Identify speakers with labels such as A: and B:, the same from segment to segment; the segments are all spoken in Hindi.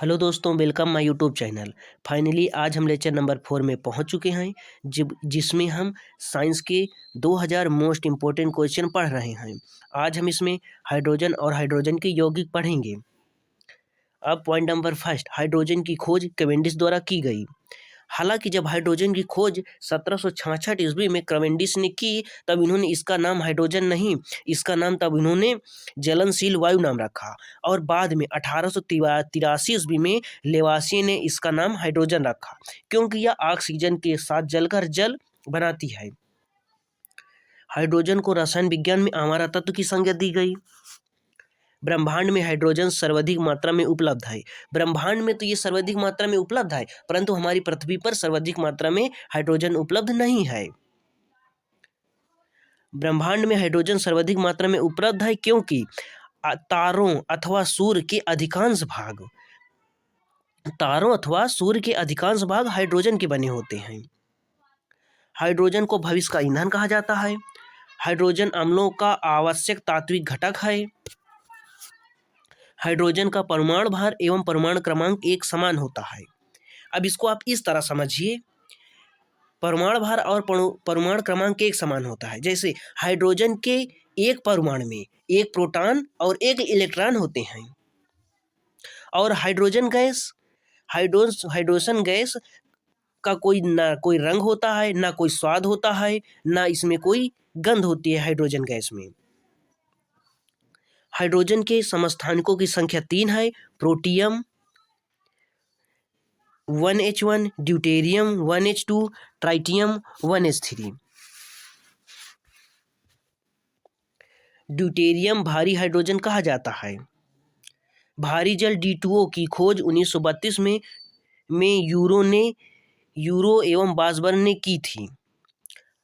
A: हेलो दोस्तों, welcome my YouTube channel. Finally आज हम लेक्चर नंबर 4 में पहुंच चुके हैं जिसमें हम साइंस के 2000 मोस्ट इम्पोर्टेंट क्वेश्चन पढ़ रहे हैं। आज हम इसमें हाइड्रोजन और हाइड्रोजन के यौगिक पढ़ेंगे। अब पॉइंट नंबर फर्स्ट, हाइड्रोजन की खोज कैवेंडिश द्वारा की गई। हालांकि जब हाइड्रोजन की खोज 1766 ईस्वी में कैवेंडिश ने की, तब इन्होंने इसका नाम हाइड्रोजन नहीं, इसका नाम तब इन्होंने ज्वलनशील वायु नाम रखा। और बाद में 1883 ईस्वी में लेवासिए ने इसका नाम हाइड्रोजन रखा, क्योंकि यह ऑक्सीजन के साथ जलकर जल बनाती है। हाइड्रोजन को रसायन विज्ञान में अमारा तत्व की संज्ञा दी गई। ब्रह्मांड में हाइड्रोजन सर्वाधिक मात्रा में उपलब्ध है। ब्रह्मांड में तो ये सर्वाधिक मात्रा में उपलब्ध है, परंतु हमारी पृथ्वी पर सर्वाधिक मात्रा में हाइड्रोजन उपलब्ध नहीं है। ब्रह्मांड में हाइड्रोजन सर्वाधिक मात्रा में उपलब्ध है क्योंकि तारों अथवा सूर्य के अधिकांश भाग हाइड्रोजन के बने होते हैं। हाइड्रोजन को भविष्य का ईंधन कहा जाता है। हाइड्रोजन अम्लों का आवश्यक तात्विक घटक है। हाइड्रोजन का परमाणु भार एवं परमाणु क्रमांक एक समान होता है। अब इसको आप इस तरह समझिए, परमाणु भार और परमाणु क्रमांक एक समान होता है। जैसे हाइड्रोजन के एक परमाणु में एक प्रोटॉन और एक इलेक्ट्रॉन होते हैं। और हाइड्रोजन गैस का ना कोई रंग होता है, ना कोई स्वाद होता है, ना इसमें कोई गंध होती है। हाइड्रोजन गैस में हाइड्रोजन के समस्थानिकों की संख्या 3 है। Protium 1H1, deuterium 1H2, tritium 1H3। Deuterium भारी हाइड्रोजन कहा जाता है। भारी जल D2O की खोज 1932 में यूरो एवं बासबर्न ने की थी।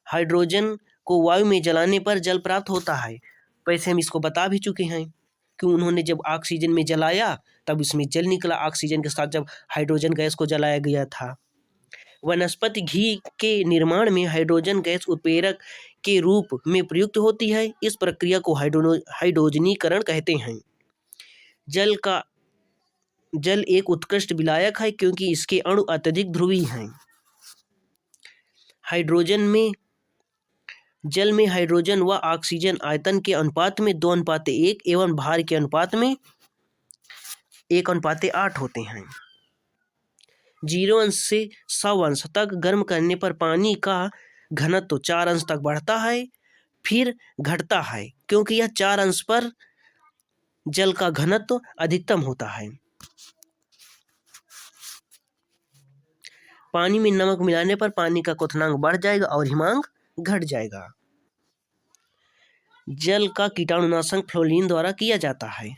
A: हाइड्रोजन को वायु में जलाने पर जल प्राप्त होता है। वैसे हम इसको बता भी चुके हैं कि उन्होंने जब ऑक्सीजन में जलाया तब इसमें जल निकला, ऑक्सीजन के साथ जब हाइड्रोजन गैस को जलाया गया था। वनस्पति घी के निर्माण में हाइड्रोजन गैस उत्प्रेरक के रूप में प्रयुक्त होती है। इस प्रक्रिया को हाइड्रोजनीकरण कहते हैं। जल एक उत्कृष्ट विलायक है क्योंकि इसके अणु अत्यधिक ध्रुवीय हैं। जल में हाइड्रोजन व ऑक्सीजन आयतन के अनुपात में 2:1 एवं भार के अनुपात में 1:8 होते हैं। 0 अंश से 100 अंश तक गर्म करने पर पानी का घनत्व 4 अंश तक बढ़ता है, फिर घटता है, क्योंकि यह 4 अंश पर जल का घनत्व अधिकतम होता है। पानी में नमक मिलाने पर पानी का क्वथनांक बढ़ जाएगा और हिमांक घट जाएगा। जल का कीटाणुनाशक फ्लोरीन द्वारा किया जाता है।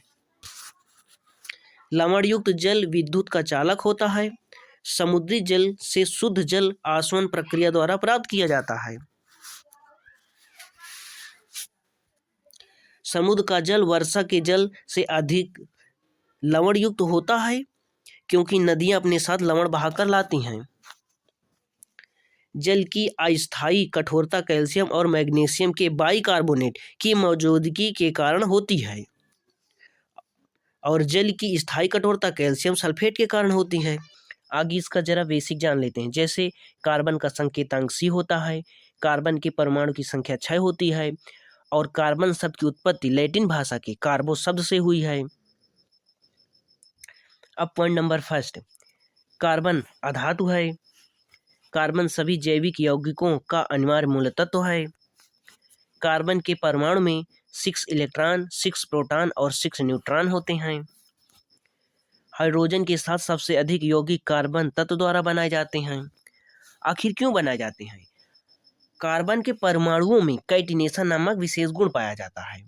A: लवण युक्त जल विद्युत का चालक होता है। समुद्री जल से शुद्ध जल आसवन प्रक्रिया द्वारा प्राप्त किया जाता है। समुद्र का जल वर्षा के जल से अधिक लवण युक्त होता है, क्योंकि नदियां अपने साथ लवण बहाकर लाती हैं। जल की अस्थायी कठोरता कैल्शियम और मैग्नीशियम के बाइकार्बोनेट की मौजूदगी के कारण होती है, और जल की स्थायी कठोरता कैल्शियम सल्फेट के कारण होती है। आगे इसका जरा बेसिक जान लेते हैं। जैसे कार्बन का संकेतांक C होता है, कार्बन के परमाणु की संख्या 6 होती है, और कार्बन शब्द की उत्पत्ति लैटिन भाषा के कार्बो शब्द से हुई है। अब पॉइंट नंबर फर्स्ट, कार्बन अधातु है। कार्बन सभी जैविक यौगिकों का अनिवार्य मूल तत्व है। कार्बन के परमाणु में 6 इलेक्ट्रॉन, 6 प्रोटॉन और 6 न्यूट्रॉन होते हैं। हाइड्रोजन के साथ सबसे अधिक यौगिक कार्बन तत्व द्वारा बनाए जाते हैं। आखिर क्यों बनाए जाते हैं? कार्बन के परमाणुओं में कैटिनेशन नामक विशेष गुण पाया जाता है,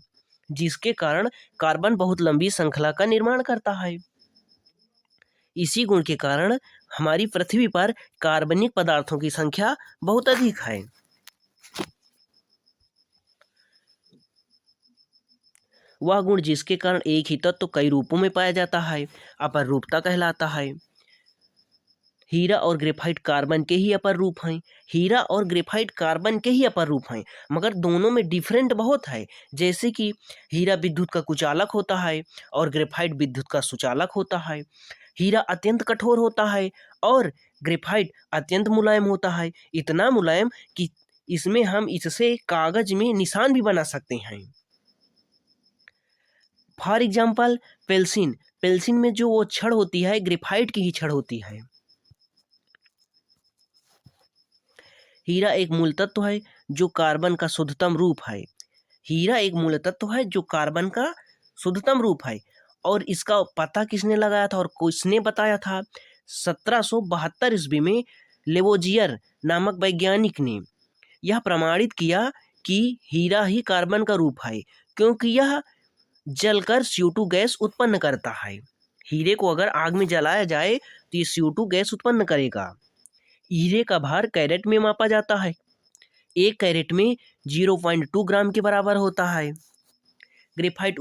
A: जिसके कारण कार्बन बहुत लंबी श्रृंखला का निर्माण करता है। इसी गुण के कारण हमारी पृथ्वी पर कार्बनिक पदार्थों की संख्या बहुत अधिक है। वह गुण जिसके कारण एक ही तत्व कई रूपों में पाया जाता है अपर रूपता कहलाता है। हीरा और ग्रेफाइट कार्बन के ही अपर रूप हैं। हीरा और ग्रेफाइट कार्बन के ही अपर रूप हैं, मगर दोनों में डिफरेंट बहुत है। जैसे कि हीरा विद्युत का कुचालक होता है और ग्रेफाइट विद्युत का सुचालक होता है। हीरा अत्यंत कठोर होता है और ग्रेफाइट अत्यंत मुलायम होता है, इतना मुलायम कि इसमें हम इससे कागज में निशान भी बना सकते हैं। फॉर एग्जाम्पल पेल्सिन, पेल्सिन में जो वो छड़ होती है ग्रेफाइट की ही छड़ होती है। हीरा एक मूल तत्व है जो कार्बन का शुद्धतम रूप है। हीरा एक मूल तत्व है जो कार्बन का शुद्धतम रूप है। और इसका पता किसने लगाया था और किसने बताया था? 1772 ईस्वी में लेवोजियर नामक वैज्ञानिक ने यह प्रमाणित किया कि हीरा ही कार्बन का रूप है, क्योंकि यह जलकर CO2 गैस उत्पन्न करता है। हीरे को अगर आग में जलाया जाए तो ये CO2 गैस उत्पन्न करेगा। हीरे का भार कैरेट में मापा जाता है। एक कैरेट में 0.2 ग्राम के बराबर होता है। ग्रेफाइट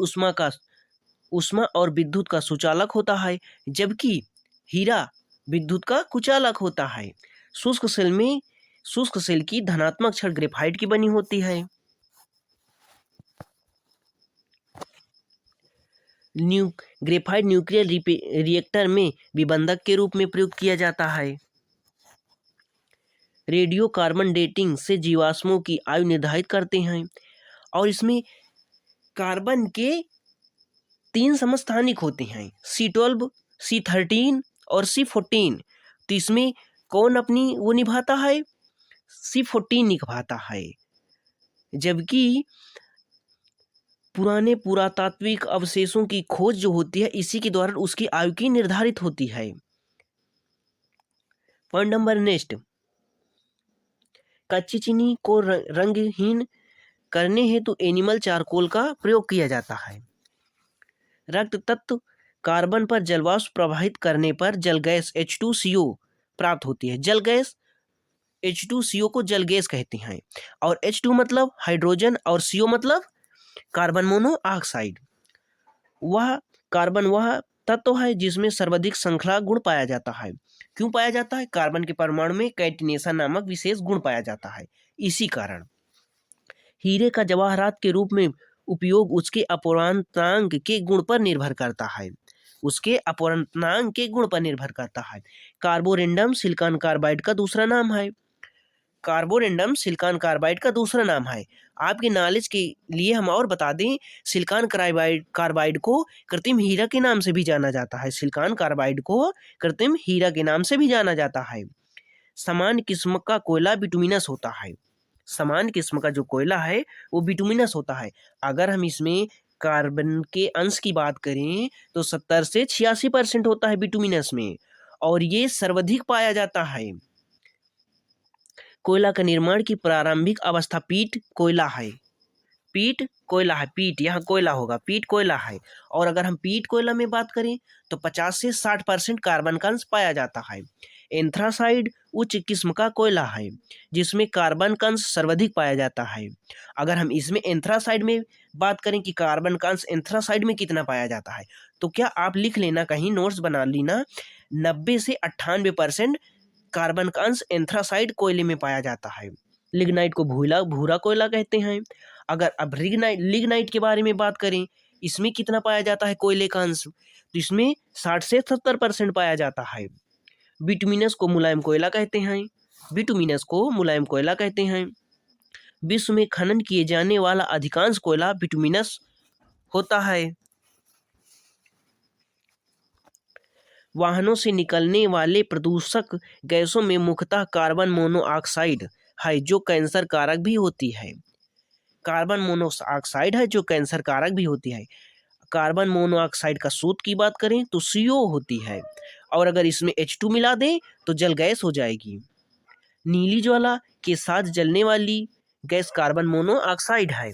A: ऊष्मा और विद्युत का सुचालक होता है, जबकि हीरा विद्युत का कुचालक होता है। शुष्क सेल की धनात्मक छड़ ग्रेफाइट की बनी होती है। ग्रेफाइट न्यूक्लियर रिएक्टर में विबंधक के रूप में प्रयुक्त किया जाता है। रेडियो कार्बन डेटिंग से जीवाश्मों की आयु निर्धारित करते हैं और इसमें कार्बन के 3 समस्थानिक होते हैं, C12, C13 और C14। तो इसमें कौन अपनी वो निभाता है? C14 निभाता है। जबकि पुराने पुरातात्विक अवशेषों की खोज जो होती है इसी के द्वारा उसकी आयु की निर्धारित होती है। पॉइंट नंबर नेक्स्ट, कच्ची चीनी को रंगहीन करने हेतु एनिमल चारकोल का प्रयोग किया जाता है। रक्त तत्व कार्बन पर जलवाष्प प्रवाहित करने पर जल गैस H2CO प्राप्त होती है। जल गैस H2CO को जल गैस कहते हैं और H2 मतलब हाइड्रोजन और CO मतलब कार्बन मोनोऑक्साइड। कार्बन वह तत्व है जिसमें सर्वाधिक श्रृंखला गुण पाया जाता है। क्यों पाया जाता है? कार्बन के परमाणु में कैटिनेशन नामक विशेष गुण पाया जाता है। इसी कारण हीरे का जवाहरात के रूप में उपयोग उसके अपवर्तनांक के गुण पर निर्भर करता है। उसके अपवर्तनांक के गुण पर निर्भर करता है। कार्बोरेंडम सिलिकॉन कार्बाइड का दूसरा नाम है। कार्बोरेंडम सिलिकॉन कार्बाइड का दूसरा नाम है। आपके नॉलेज के लिए हम और बता दें, सिलिकॉन कार्बाइड को कृत्रिम हीरा के नाम से भी जाना जाता है। सिलिकॉन कार्बाइड को कृत्रिम हीरा के नाम से भी जाना जाता है। समान किस्म का कोयला बिटुमिनस होता है। समान किस्म का जो कोयला है वो बिटुमिनस होता है। अगर हम इसमें कार्बन के अंश की बात करें तो 70 से 86% होता है बिटुमिनस में, और ये सर्वाधिक पाया जाता है। कोयला का निर्माण की प्रारंभिक अवस्था पीट कोयला है। पीट कोयला है, पीट यहाँ कोयला होगा, पीट कोयला है। और अगर हम पीट कोयला में बात करें तो 50 से 60% कार्बन का अंश पाया जाता है। एंथ्रासाइड उच्च किस्म का कोयला है जिसमें कार्बन का अंश सर्वाधिक पाया जाता है। अगर हम इसमें एंथ्रासाइड में बात करें कि कार्बन का अंश एंथ्रासाइड में कितना पाया जाता है, तो क्या आप लिख लेना, कहीं नोट्स बना लेना, 90 से 98% कार्बन का अंश एंथ्रासाइड कोयले में पाया जाता है। लिग्नाइट को भूरा कोयला कहते हैं। अगर अब लिग्नाइट के बारे में बात करें, इसमें कितना पाया जाता है कोयले का अंश, तो इसमें 60 से 70% पाया जाता है। बिटुमिनस को मुलायम कोयला कहते हैं। बिटुमिनस को मुलायम कोयला कहते हैं। विश्व में खनन किए जाने वाला अधिकांश कोयला बिटुमिनस होता है। वाहनों से निकलने वाले प्रदूषक गैसों में मुख्यतः कार्बन मोनोऑक्साइड है जो कैंसर कारक भी होती है। कार्बन मोनोऑक्साइड है जो कैंसर कारक भी होती है। कार्बन मोनोऑक्साइड का सूत्र की बात करें तो CO होती है, और अगर इसमें H2 मिला दें तो जल गैस हो जाएगी। नीली ज्वाला के साथ जलने वाली गैस कार्बन मोनोऑक्साइड है।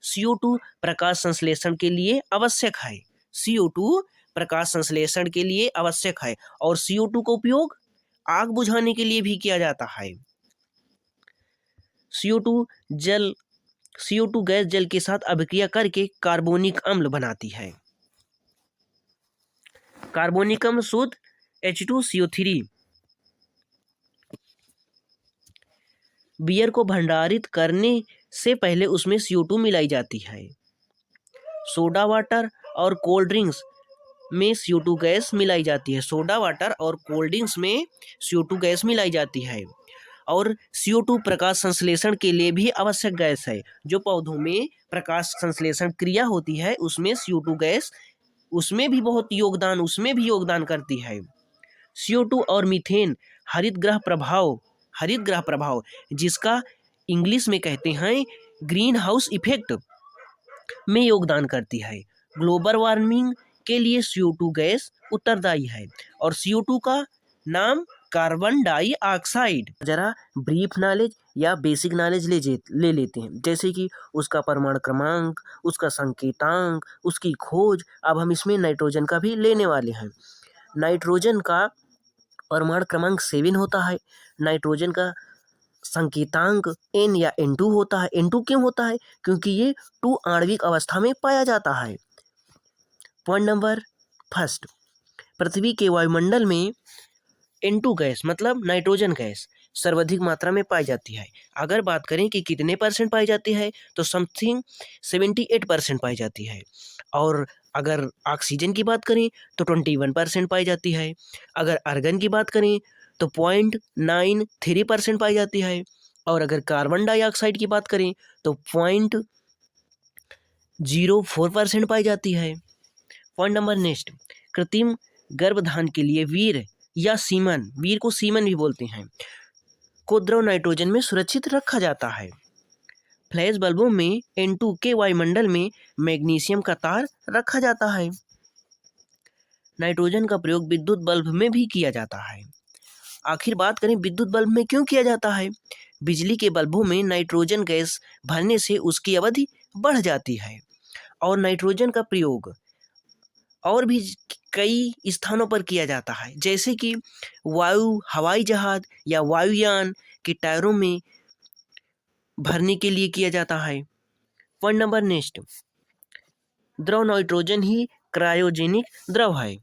A: CO2 प्रकाश संश्लेषण के लिए आवश्यक है। CO2 प्रकाश संश्लेषण के लिए आवश्यक है और CO2 का उपयोग आग बुझाने के लिए भी किया जाता है। CO2 गैस जल के साथ अभिक्रिया करके कार्बोनिक अम्ल बनाती है। कार्बोनिक अम्ल शुद्ध H2CO3। बियर को भंडारित करने से पहले उसमें CO2 मिलाई जाती है। सोडा वाटर और कोल्ड ड्रिंक्स में CO2 गैस मिलाई जाती है। सोडा वाटर और कोल्ड ड्रिंक्स में CO2 गैस मिलाई जाती है। और CO2 प्रकाश संश्लेषण के लिए भी आवश्यक गैस है। जो पौधों में प्रकाश संश्लेषण क्रिया होती है उसमें CO2 गैस उसमें भी योगदान करती है। CO2 और मीथेन हरित ग्रह प्रभाव जिसका इंग्लिश में कहते हैं ग्रीन हाउस इफेक्ट में योगदान करती है। ग्लोबल वार्मिंग के लिए CO2 गैस उत्तरदायी है। और CO2 का नाम कार्बन डाइऑक्साइड। जरा ब्रीफ नॉलेज या बेसिक नॉलेज ले लेते हैं, जैसे कि उसका परमाणु क्रमांक, उसका संकेतांक, उसकी खोज। अब हम इसमें नाइट्रोजन का भी लेने वाले हैं। नाइट्रोजन का परमाणु क्रमांक 7 होता है। नाइट्रोजन का संकेतांक N या N2 होता है। N2 क्यों होता है? क्योंकि ये 2 आणविक अवस्था में पाया जाता है। पॉइंट नंबर फर्स्ट, पृथ्वी के वायुमंडल में N2 गैस मतलब नाइट्रोजन गैस सर्वाधिक मात्रा में पाई जाती है। अगर बात करें कि कितने परसेंट पाई जाती है तो समथिंग 78% पाई जाती है। और अगर ऑक्सीजन की बात करें तो 21% पाई जाती है। अगर आर्गन की बात करें तो 0.93% पाई जाती है। और अगर कार्बन डाइऑक्साइड की बात करें तो 0.04% पाई जाती है। पॉइंट नंबर नेक्स्ट, कृत्रिम गर्भधान के लिए वीर को सीमन भी बोलते हैं, को द्रव नाइट्रोजन में सुरक्षित रखा जाता है। फ्लैश बल्बों में N2 के वायुमंडल में मैग्नीशियम का तार रखा जाता है। नाइट्रोजन का प्रयोग विद्युत बल्ब में भी किया जाता है। आखिर बात करें विद्युत बल्ब में क्यों किया जाता है? बिजली के बल्बों में नाइट्रोजन गैस भरने से उसकी अवधि बढ़ जाती है। और नाइट्रोजन का प्रयोग और भी कई स्थानों पर किया जाता है, जैसे कि हवाई जहाज या वायुयान के टायरों में भरने के लिए किया जाता है। पॉइंट नंबर नेक्स्ट, द्रव नाइट्रोजन ही क्रायोजेनिक द्रव है।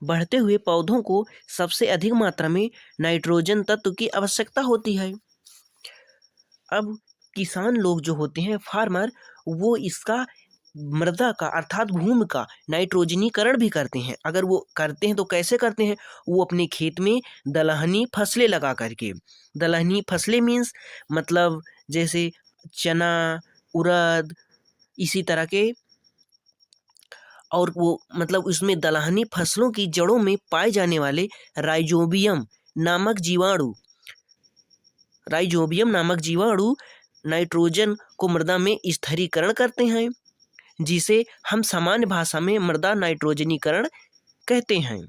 A: बढ़ते हुए पौधों को सबसे अधिक मात्रा में नाइट्रोजन तत्व की आवश्यकता होती है। अब किसान लोग जो होते हैं फार्मर, वो इसका मृदा का अर्थात भूमि का नाइट्रोजनीकरण भी करते हैं। अगर वो करते हैं तो कैसे करते हैं? वो अपने खेत में दलहनी फसलें लगा करके, दलहनी फसलें मीन्स मतलब जैसे चना, उड़द, इसी तरह के, और वो मतलब उसमें दलहनी फसलों की जड़ों में पाए जाने वाले राइजोबियम नामक जीवाणु नाइट्रोजन को मृदा में स्थिरीकरण करते हैं, जिसे हम सामान्य भाषा में मृदा नाइट्रोजनीकरण कहते हैं।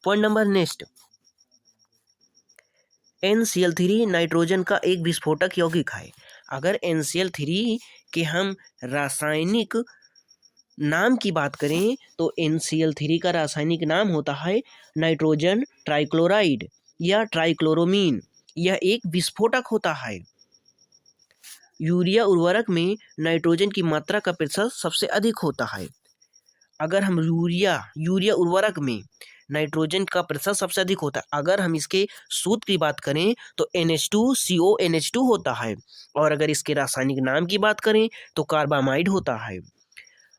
A: Point number next, NCl3 nitrogen का एक विस्फोटक यौगिक है। अगर NCl3 के हम रासायनिक नाम की बात करें तो NCl3 का रासायनिक नाम होता है नाइट्रोजन ट्राइक्लोराइड या ट्राइक्लोरोमीन। यह एक विस्फोटक होता है। यूरिया उर्वरक में नाइट्रोजन की मात्रा का प्रतिशत सबसे अधिक होता है। अगर हम यूरिया उर्वरक में नाइट्रोजन का प्रतिशत सबसे अधिक होता है। अगर हम इसके सूत्र की बात करें तो NH2CONH2 होता है। और अगर इसके रासायनिक नाम की बात करें तो कार्बामाइड होता है।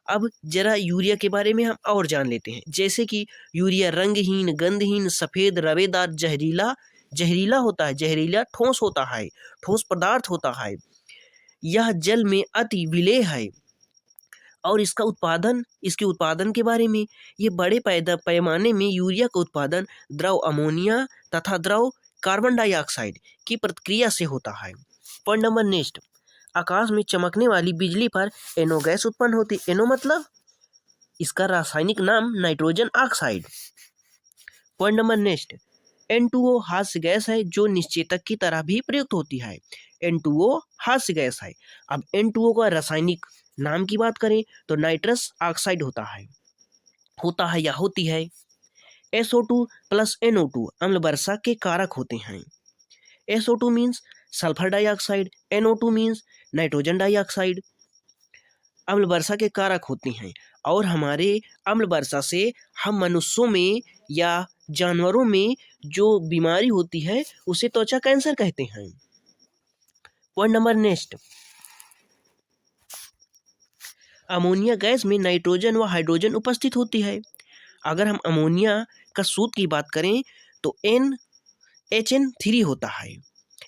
A: अब जरा यूरिया के बारे में हम और जान लेते हैं, जैसे कि यूरिया रंगहीन, गंधहीन, सफ़ेद, रवेदार, जहरीला होता है, जहरीला ठोस होता है, ठोस पदार्थ होता है। यह जल में अति विलेय है। और इसके उत्पादन के बारे में, ये बड़े पैमाने में यूरिया का उत्पादन द्रव अमोनिया तथा द्रव कार्बन डाइऑक्साइड की प्रतिक्रिया से होता है। पॉइंट नंबर नेक्स्ट, आकाश में चमकने वाली बिजली पर NO गैस उत्पन्न होती है। NO मतलब इसका रासायनिक नाम nitrogen oxide. Point number next, N2O हास्य गैस है जो निश्चेतक की तरह भी प्रयुक्त होती है। N2O हास्य गैस है। अब N2O का रासायनिक नाम की बात करें तो नाइट्रस ऑक्साइड होता है या होती है। SO2 प्लस NO2 अम्ल वर्षा के कारक होते हैं। SO2 means sulphur dioxide, NO2 means nitrogen dioxide. अम्ल वर्षा के कारक होते हैं। और हमारे अम्ल वर्षा से हम मनुष्यों में या जानवरों में जो बीमारी होती है उसे त्वचा कैंसर कहते हैं। Point number next, ammonia gas में नाइट्रोजन व हाइड्रोजन उपस्थित होती है। अगर हम अमोनिया का सूत्र की बात करें तो NHN3 होता है,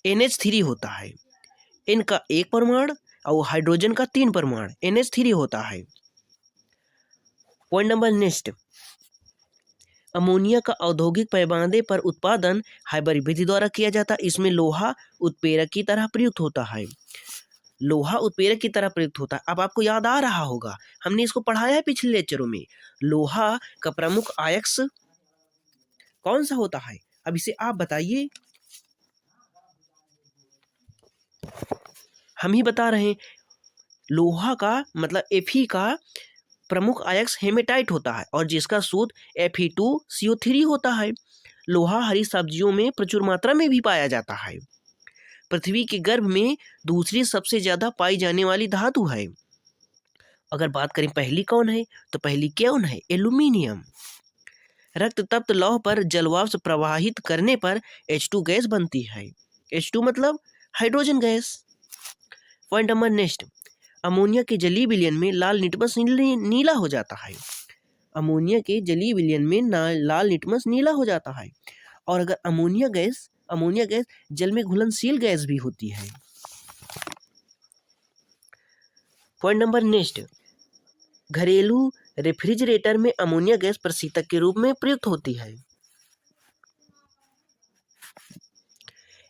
A: NH3 होता है। N का 1 परमाणु और हाइड्रोजन का 3 परमाणु NH3 होता है। पॉइंट नंबर नेक्स्ट, अमोनिया का औद्योगिक पैमाने पर उत्पादन हाइबर विधि द्वारा किया जाता है। इसमें लोहा उत्प्रेरक की तरह प्रयुक्त होता है। लोहा उत्प्रेरक की तरह प्रयुक्त होता है। अब आपको याद आ रहा होगा, हमने इसको पढ़ाया है पिछले लेक्चरों में। लोहा का प्रमुख आयस्क कौन सा होता है? अब इसे आप बताइए। हम ही बता रहे हैं। लोहा का मतलब Fe का प्रमुख आयस्क हेमेटाइट होता है और जिसका सूत्र Fe2CO3 होता है। लोहा हरी सब्जियों में प्रचुर मात्रा में भी पाया जाता है। पृथ्वी के गर्भ में दूसरी सबसे ज्यादा पाई जाने वाली धातु है। अगर बात करें पहली कौन है, तो पहली कौन है? एल्यूमिनियम। रक्त तप्त लौह पर जलवाष्प प्रवाहित करने पर H2 गैस बनती है। H2 मतलब hydrogen gas. Point number next, ammonia के जलीय विलयन में लाल लिटमस नीला हो जाता है। अमोनिया के जलीय विलयन में लाल लिटमस नीला हो जाता है। और अगर अमोनिया गैस जल में घुलनशील गैस भी होती है। पॉइंट नंबर नेक्स्ट, घरेलू रेफ्रिजरेटर में अमोनिया गैस प्रशीतक के रूप में प्रयुक्त होती है।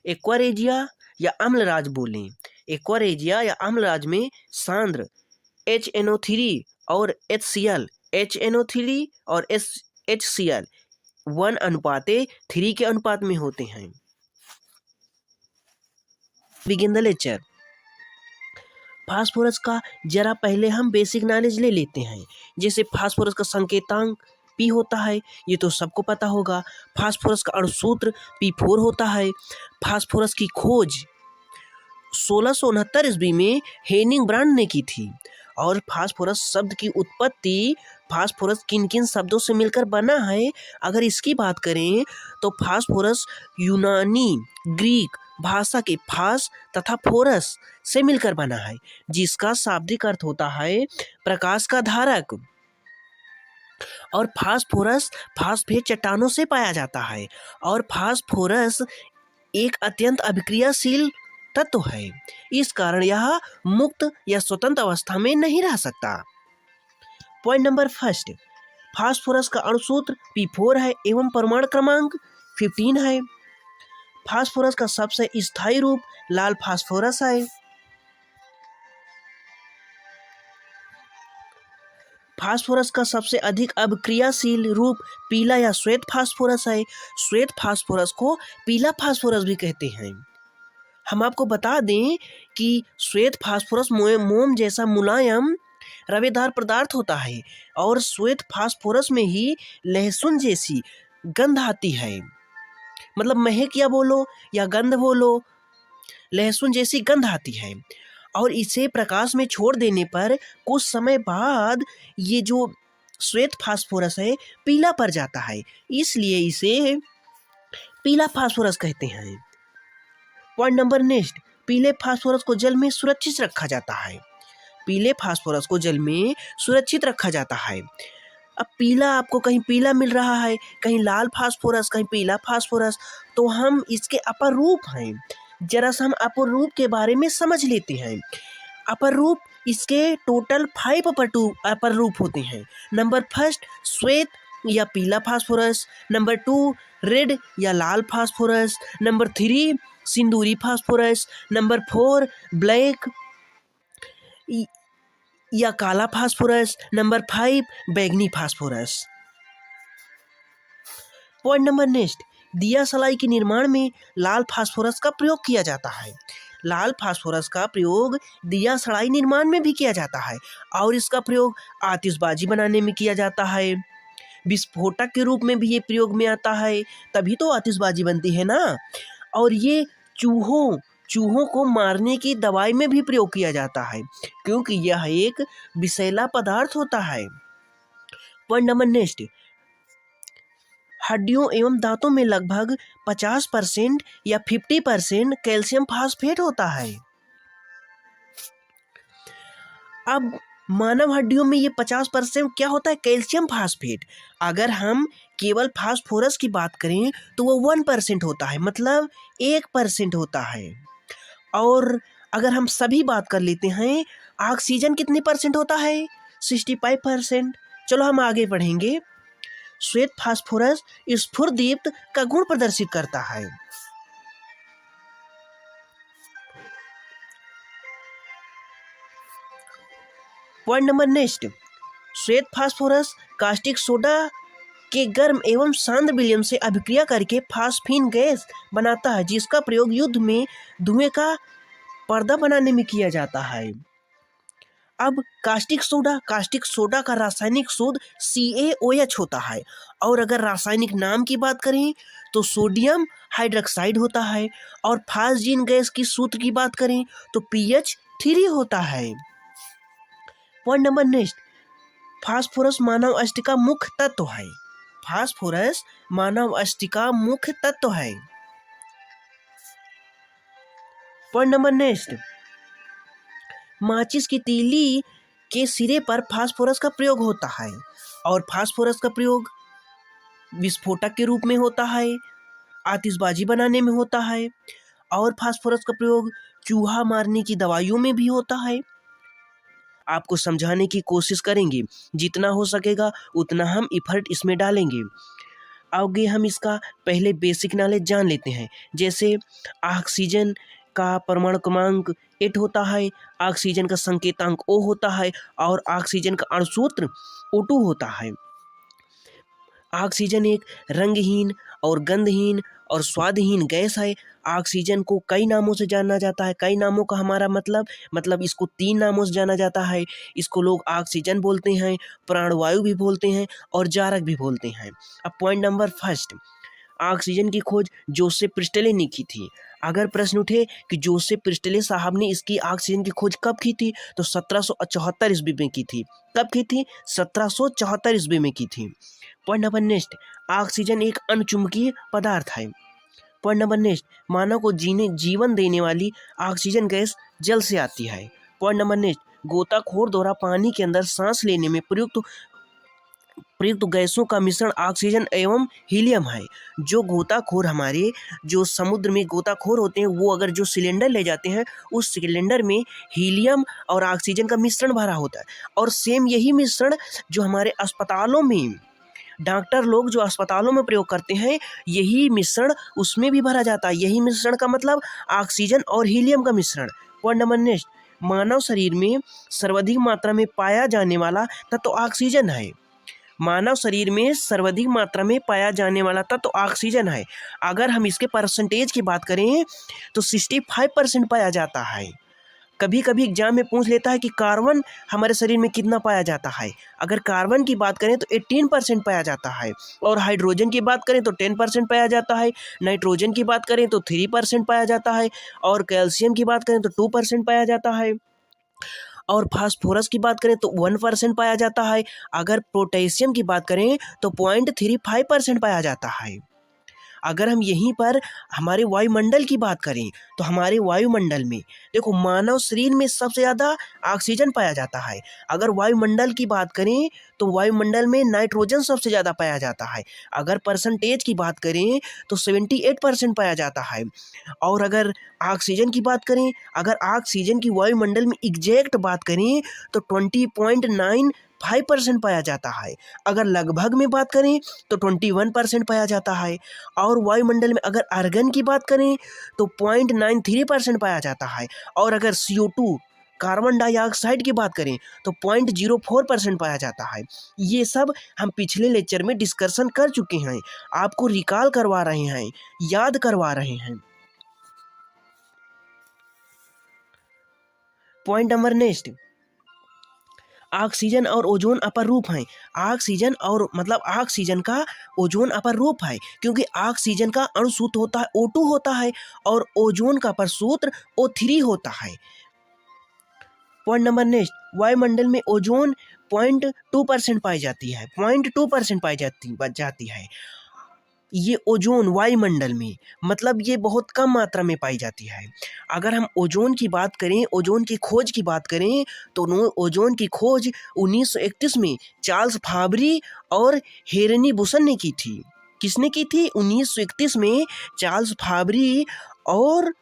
A: एक्वारेजिया या अम्लराज बोलें। एक्वारेजिया या अम्लराज में सांद्र HNO3 और HCl, HNO3 और HCl 1:3 के अनुपात में होते हैं। Begin the lecture. फास्फोरस का जरा पहले हम बेसिक नॉलेज ले लेते हैं। जैसे फास्फोरस का संकेतांक P होता है, ये तो सबको पता होगा। फास्फोरस का अणुसूत्र P4 होता है। फास्फोरस की खोज 1669 ईस्वी में हेनिंग ब्रांड ने की थी। और फास्फोरस शब्द की उत्पत्ति, फास्फोरस किन किन शब्दों से मिलकर बना है, अगर इसकी बात करें तो फास्फोरस यूनानी ग्रीक भाषा के फास तथा फोरस से मिलकर बना है, जिसका शाब्दिक अर्थ होता है प्रकाश का धारक। और फास्फोरस फास्फेट चट्टानों से पाया जाता है। और फास्फोरस एक अत्यंत अभिक्रियाशील तत्व है। इस कारण यह मुक्त या स्वतंत्र अवस्था में नहीं रह सकता। पॉइंट नंबर फर्स्ट, फास्फोरस का अणुसूत्र P4 है एवं परमाणु क्रमांक 15 है। फास्फोरस का सबसे स्थायी रूप लाल फास्फोरस है। फास्फोरस का सबसे अधिक अभिक्रियाशील रूप पीला या श्वेत फास्फोरस है। श्वेत फास्फोरस को पीला फास्फोरस भी कहते हैं। हम आपको बता दें कि श्वेत फास्फोरस मोम जैसा मुलायम रवेदार पदार्थ होता है और श्वेत फास्फोरस में ही लहसुन जैसी गंध आती है। मतलब महक या बोलो या गंध बोलो, लहसुन जैसी गंध आती है। और इसे प्रकाश में छोड़ देने पर कुछ समय बाद ये जो श्वेत फास्फोरस है पीला पड़ जाता है, इसलिए इसे पीला फास्फोरस कहते हैं। पॉइंट नंबर नेक्स्ट, पीले फास्फोरस को जल में सुरक्षित रखा जाता है। पीले फास्फोरस को जल में सुरक्षित रखा जाता है। अब पीला आपको कहीं पीला मिल रहा है, कहीं लाल फास्फोरस, कहीं पीला फास्फोरस, तो हम इसके अपर रूप हैं। जरा सा हम अपर रूप के बारे में समझ लेते हैं। अपर रूप इसके टोटल 5 अपर रूप होते हैं। नंबर फर्स्ट श्वेत या पीला फास्फोरस, नंबर 2 रेड या लाल फास्फोरस, नंबर 3 सिंदूरी फास्फोरस, नंबर 4 ब्लैक या काला फास्फोरस, नंबर 5 बैंगनी फास्फोरस। पॉइंट नंबर नेक्स्ट, दिया सलाई के निर्माण में लाल फास्फोरस का प्रयोग किया जाता है। लाल फास्फोरस का प्रयोग दिया सलाई निर्माण में भी किया जाता है और इसका प्रयोग आतिशबाजी बनाने में किया जाता है। विस्फोटक के रूप में भी ये प्रयोग में आता है, तभी तो आतिशबाजी बनती है ना। और ये चूहों को मारने की दवाई में भी प्रयोग किया जाता है, क्योंकि यह एक विषैला पदार्थ होता है। पॉइंट नंबर नेक्स्ट, हड्डियों एवं दांतों में लगभग 50% या 50% कैल्शियम फास्फेट होता है। अब मानव हड्डियों में ये 50% क्या होता है, कैल्शियम फास्फेट। अगर हम केवल फास्फोरस की बात करें तो वो 1% होता है, मतलब 1% होता है। और अगर हम सभी बात कर लेते हैं, ऑक्सीजन कितने परसेंट होता है, 65%। चलो हम आगे बढ़ेंगे। श्वेत फास्फोरस स्फुरदीप्त का गुण प्रदर्शित करता है। पॉइंट नंबर नेक्स्ट, श्वेत फास्फोरस कास्टिक सोडा के गर्म एवं शांत विलयन से अभिक्रिया करके फास्फीन गैस बनाता है, जिसका प्रयोग युद्ध में धुएं का पर्दा बनाने में किया जाता है। अब कास्टिक सोडा का रासायनिक सूत्र CaOH होता है। और अगर रासायनिक नाम की बात करें तो सोडियम हाइड्रोक्साइड होता है। और फास्जीन गैस की सूत्र की बात करें तो PH3 होता है। पॉइंट नंबर नेक्स्ट, फास्फोरस मानव अष्ट का मुख्य तत्व है। फास्फोरस मानव अष्ट का मुख्य तत्व है। पॉइंट नंबर नेक्स्ट, माचिस की तीली के सिरे पर फास्फोरस का प्रयोग होता है। और फास्फोरस का प्रयोग विस्फोटक के रूप में होता है, आतिशबाजी बनाने में होता है। और फास्फोरस का प्रयोग चूहा मारने की दवाइयों में भी होता है। आपको समझाने की कोशिश करेंगे, जितना हो सकेगा उतना हम इफर्ट इसमें डालेंगे। आगे हम इसका पहले बेसिक नॉलेज जान लेते हैं। जैसे ऑक्सीजन का परमाणु क्रमांक 8 होता है, ऑक्सीजन का संकेतांक O होता है और ऑक्सीजन का अणुसूत्र O2 होता है। ऑक्सीजन एक रंगहीन और गंधहीन और स्वादहीन गैस है। ऑक्सीजन को कई नामों से जाना जाता है। कई नामों का हमारा मतलब इसको 3 नामों से जाना जाता है। इसको लोग ऑक्सीजन बोलते हैं, प्राणवायु भी बोलते हैं और जारक भी बोलते हैं। अब पॉइंट नंबर फर्स्ट, ऑक्सीजन की खोज जोसेफ प्रिस्टले ने की थी। अगर प्रश्न उठे कि जोसेफ प्रिस्टले साहब ने इसकी ऑक्सीजन की खोज कब की थी, तो 1774 ईस्वी में की थी। कब की थी? 1774 ईस्वी में की थी। पॉइंट नंबर नेक्स्ट, ऑक्सीजन एक अणुचुंबकीय पदार्थ है। पॉइंट नंबर नेक्स्ट, मानव को जीवन देने वाली ऑक्सीजन गैस जल से आती है। पॉइंट नंबर नेक्स्ट, गोताखोर द्वारा पानी के अंदर सांस लेने में प्रयुक्त गैसों का मिश्रण ऑक्सीजन एवं हीलियम है। जो गोताखोर हमारे जो समुद्र में गोताखोर होते हैं, वो अगर जो सिलेंडर ले जाते हैं, उस सिलेंडर में हीलियम और ऑक्सीजन का मिश्रण भरा होता है। और सेम यही मिश्रण जो हमारे अस्पतालों में डॉक्टर लोग जो अस्पतालों में प्रयोग करते हैं, यही मिश्रण उसमें भी भरा जाता है। यही मिश्रण का मतलब ऑक्सीजन और हीलियम का मिश्रण। पॉइंट नंबर नेक्स्ट, मानव शरीर में सर्वाधिक मात्रा में पाया जाने वाला तत्व ऑक्सीजन है। मानव शरीर में सर्वाधिक मात्रा में पाया जाने वाला तत्व ऑक्सीजन है। अगर हम इसके परसेंटेज की बात करें तो 65% पाया जाता है। कभी कभी एग्जाम में पूछ लेता है कि कार्बन हमारे शरीर में कितना पाया जाता है। अगर कार्बन की बात करें तो 18% पाया जाता है। और हाइड्रोजन की बात करें तो 10% पाया जाता है। नाइट्रोजन की बात करें तो 3% पाया जाता है। और कैल्शियम की बात करें तो 2% पाया जाता है। और फास्फोरस की बात करें तो 1% पाया जाता है। अगर पोटेशियम की बात करें तो 0.35% पाया जाता है। अगर हम यहीं पर हमारे वायुमंडल की बात करें तो हमारे वायुमंडल में देखो, मानव शरीर में सबसे ज़्यादा ऑक्सीजन पाया जाता है। अगर वायुमंडल की बात करें तो वायुमंडल में नाइट्रोजन सबसे ज़्यादा पाया जाता है। अगर परसेंटेज की बात करें तो 78% पाया जाता है। और अगर ऑक्सीजन की बात करें, अगर ऑक्सीजन की वायुमंडल में एग्जैक्ट बात करें तो 20.95% पाया जाता है। अगर लगभग में बात करें तो 21% पाया जाता है। और वायुमंडल में अगर आर्गन की बात करें तो 0.93% पाया जाता है। और अगर CO2 कार्बन डाइऑक्साइड की बात करें तो 0.04% पाया जाता है। ये सब हम पिछले लेक्चर में डिस्कशन कर चुके हैं, आपको रिकॉल करवा रहे हैं, याद करवा रहे हैं। पॉइंट नंबर नेक्स्ट, ऑक्सीजन और ओजोन अपर रूप हैं। ऑक्सीजन और ऑक्सीजन का ओजोन अपर रूप है, क्योंकि ऑक्सीजन का अणुसूत्र होता है O2 होता है और ओजोन का अपर सूत्र O3 होता है। पॉइंट नंबर नेक्स्ट, वायुमंडल में ओजोन 0.2% पाई जाती है। 0.2% पाई जाती है। ये ओजोन वायुमंडल में, मतलब ये बहुत कम मात्रा में पाई जाती है। अगर हम ओजोन की बात करें, ओजोन की खोज की बात करें, तो ओजोन की खोज 1931 में चार्ल्स फाबरी और हेरनी बुसन ने की थी। किसने की थी? 1931 में चार्ल्स फाबरी और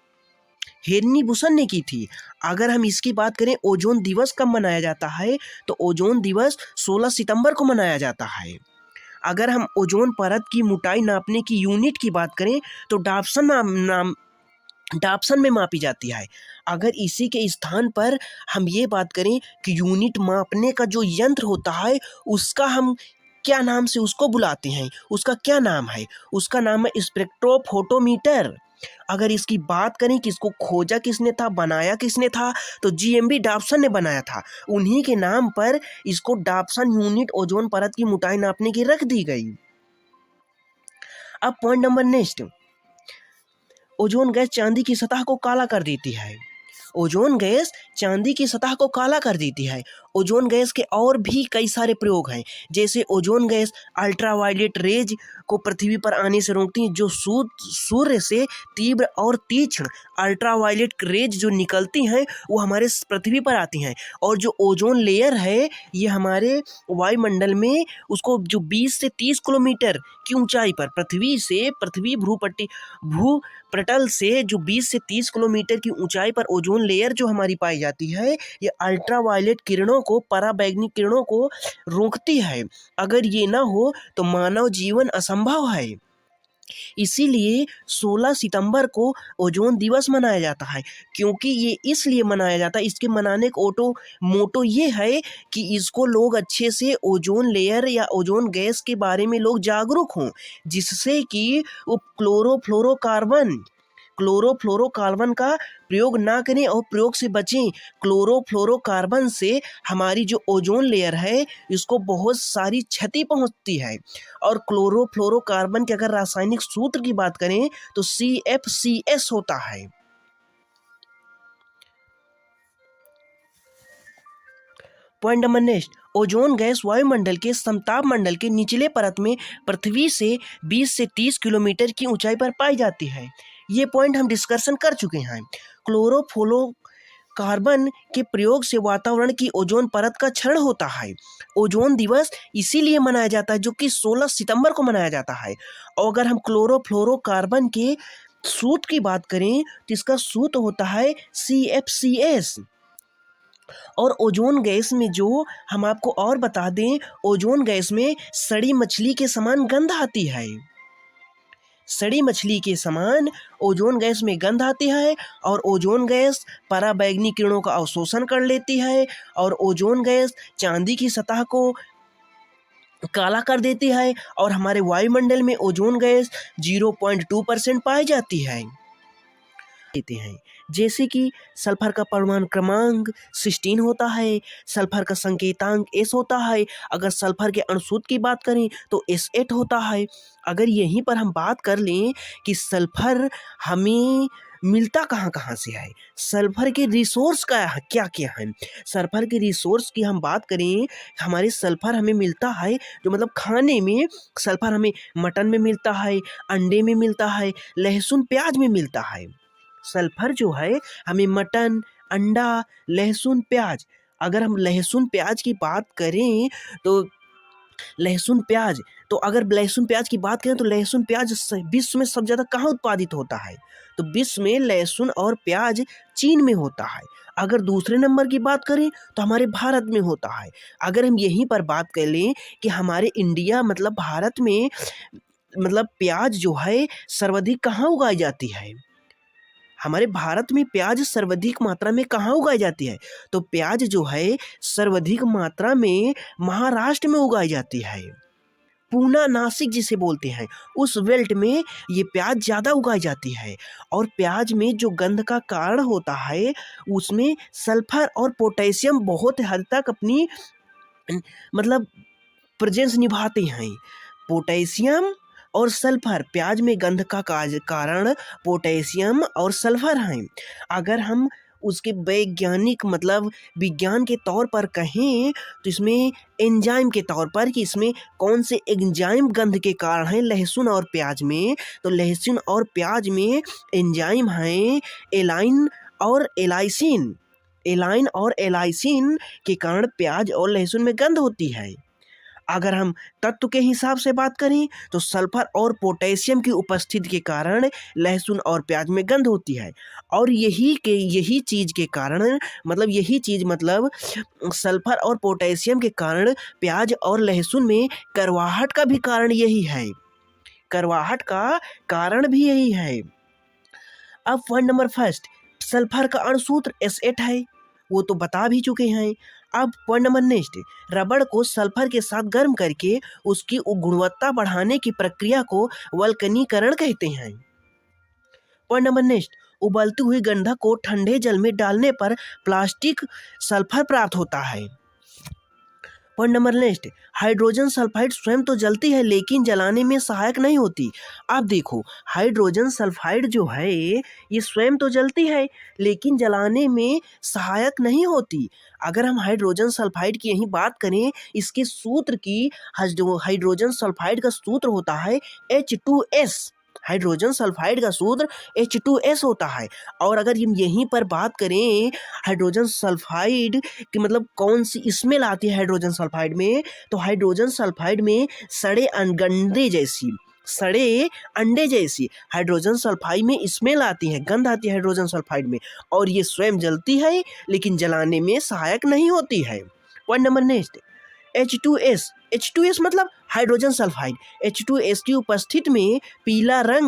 A: हेरनी बुसन ने की थी। अगर हम इसकी बात करें ओजोन दिवस कब मनाया जाता है, तो ओजोन दिवस 16 सितंबर को मनाया जाता है। अगर हम ओजोन परत की मोटाई नापने की यूनिट की बात करें, तो डाप्सन में मापी जाती है। अगर इसी के स्थान पर हम ये बात करें कि यूनिट मापने का जो यंत्र होता है, उसका हम क्या नाम से उसको बुलाते हैं, उसका क्या नाम है? उसका नाम है स्पेक्ट्रोफोटोमीटर। अगर इसकी बात करें कि इसको खोजा किसने था, बनाया किसने था, तो जीएमबी डॉप्सन ने बनाया था। उन्हीं के नाम पर इसको डॉप्सन यूनिट ओजोन परत की मोटाई नापने की रख दी गई। अब point number next, ozone gas चांदी की सतह को काला कर देती है। ओजोन गैस चांदी की सतह को काला कर देती है। ओजोन गैस के और भी कई सारे प्रयोग हैं, जैसे ओजोन गैस अल्ट्रावायलेट रेज को पृथ्वी पर आने से रोकती हैं। जो सूर्य से तीव्र और तीक्ष्ण अल्ट्रावायलेट रेज जो निकलती हैं, वो हमारे पृथ्वी पर आती हैं। और जो ओजोन लेयर है, ये हमारे वायुमंडल में उसको जो 20 से 30 किलोमीटर की ऊंचाई पर पृथ्वी भूपटल से जो 20 से 30 किलोमीटर की ऊंचाई पर ओजोन लेयर जो हमारी पाई जाती है, ये अल्ट्रावायलेट किरणों को, पराबैंगनी किरणों को रोकती है। अगर ये ना हो तो मानव जीवन असंभव है। इसीलिए 16 सितंबर को ओजोन दिवस मनाया जाता है। क्योंकि ये इसलिए मनाया जाता है, इसके मनाने का मोटो ये है कि इसको लोग अच्छे से ओजोन लेयर या ओजोन गैस के बारे में लोग जागरूक हों, जिससे कि वो क्लोरोफ्लोरोकार्बन का प्रयोग ना करें और प्रयोग से बचें। क्लोरोफ्लोरोकार्बन से हमारी जो ओजोन लेयर है, इसको बहुत सारी क्षति पहुंचती है। और क्लोरोफ्लोरोकार्बन के अगर रासायनिक सूत्र की बात करें, तो CFCS होता है। Point number next, ozone gas वायुमंडल के समताप मंडल के निचले परत में पृथ्वी से 20 से 30 किलोमीटर की ऊंचाई पर पाई जाती है। ये पॉइंट हम डिस्कशन कर चुके हैं। क्लोरोफ्लोरोकार्बन के प्रयोग से वातावरण की ओजोन परत का क्षरण होता है। ओजोन दिवस इसीलिए मनाया जाता है, जो कि 16 सितंबर को मनाया जाता है। और अगर हम क्लोरोफ्लोरोकार्बन के सूत्र की बात करें, तो इसका सूत्र होता है CFCS। और ओजोन गैस में जो हम आपको और बता दें, ओजोन गैस में सड़ी मछली के समान गंध आती है। सड़ी मछली के समान ओजोन गैस में गंध आती है। और ओजोन गैस पराबैंगनी किरणों का अवशोषण कर लेती है। और ओजोन गैस चांदी की सतह को काला कर देती है। और हमारे वायुमंडल में ओजोन गैस 0.2% पाई जाती है। देते हैं, जैसे कि सल्फर का परमाणु क्रमांक 16 होता है, सल्फर का संकेतांक S होता है। अगर सल्फर के अणुसूत्र की बात करें तो S8 होता है। अगर यहीं पर हम बात कर लें कि सल्फर हमें मिलता कहाँ कहाँ से है, सल्फर के रिसोर्स का क्या क्या है। सल्फर के रिसोर्स की हम बात करें, हमारे सल्फर हमें मिलता है, जो मतलब खाने में सल्फर हमें मटन में मिलता है, अंडे में मिलता है, लहसुन प्याज में मिलता है। सल्फर जो है हमें मटन, अंडा, लहसुन, प्याज, अगर हम लहसुन प्याज की बात करें तो लहसुन प्याज की बात करें तो लहसुन प्याज विश्व में सबसे ज़्यादा कहाँ उत्पादित होता है, तो विश्व में लहसुन और प्याज चीन में होता है। अगर दूसरे नंबर की बात करें तो हमारे भारत में होता है। अगर हम यहीं पर बात कर लें कि हमारे इंडिया मतलब भारत में मतलब प्याज जो है सर्वाधिक कहाँ उगाई जाती है, हमारे भारत में प्याज सर्वाधिक मात्रा में कहाँ उगाई जाती है, तो प्याज जो है सर्वाधिक मात्रा में महाराष्ट्र में उगाई जाती है। पूना, नासिक जिसे बोलते हैं, उस बेल्ट में ये प्याज ज़्यादा उगाई जाती है। और प्याज में जो गंध का कारण होता है, उसमें सल्फर और पोटेशियम बहुत हद तक अपनी मतलब प्रेजेंस निभाते हैं। पोटेशियम और सल्फर, प्याज में गंध का कारण पोटेशियम और सल्फर हैं। अगर हम उसके वैज्ञानिक मतलब विज्ञान के तौर पर कहें तो इसमें एंजाइम के तौर पर कि इसमें कौन से एंजाइम गंध के कारण है लहसुन और प्याज में, तो लहसुन और प्याज में एंजाइम हैं एलाइन और एलाइसिन। एलाइन और एलाइसिन के कारण प्याज और लहसुन में गंध होती है। अगर हम तत्व के हिसाब से बात करें तो सल्फर और पोटेशियम की उपस्थिति के कारण लहसुन और प्याज में गंध होती है। और यही चीज़ के कारण मतलब सल्फर और पोटेशियम के कारण प्याज और लहसुन में करवाहट का भी कारण यही है। करवाहट का कारण भी यही है। अब पॉइंट नंबर फर्स्ट, सल्फर का अणुसूत्र S8 है, वो तो बता भी चुके हैं। अब पॉइंट नंबर नेक्स्ट, रबड़ को सल्फर के साथ गर्म करके उसकी गुणवत्ता बढ़ाने की प्रक्रिया को वल्कनीकरण कहते हैं। पॉइंट नंबर नेक्स्ट, उबलती हुई गंधक को ठंडे जल में डालने पर प्लास्टिक सल्फर प्राप्त होता है। Point number next, hydrogen sulphide स्वयं तो जलती है लेकिन जलाने में सहायक नहीं होती। अब देखो, हाइड्रोजन सल्फाइड जो है ये स्वयं तो जलती है लेकिन जलाने में सहायक नहीं होती। अगर हम हाइड्रोजन सल्फाइड की यही बात करें, इसके सूत्र की, हाइड्रोजन सल्फाइड का सूत्र होता है H2S। हाइड्रोजन सल्फाइड का सूत्र H2S होता है। और अगर हम यहीं पर बात करें हाइड्रोजन सल्फाइड कि मतलब कौन सी स्मेल आती है हाइड्रोजन सल्फाइड में, तो हाइड्रोजन सल्फाइड में सड़े अंडे जैसी हाइड्रोजन सल्फाइड में स्मेल आती है, गंध आती है हाइड्रोजन सल्फाइड में, और ये स्वयं जलती है लेकिन जलाने में सहायक नहीं होती है। पॉइंट नंबर नेक्स्ट, H2S मतलब हाइड्रोजन सल्फाइड। H2S की उपस्थिति में पीला रंग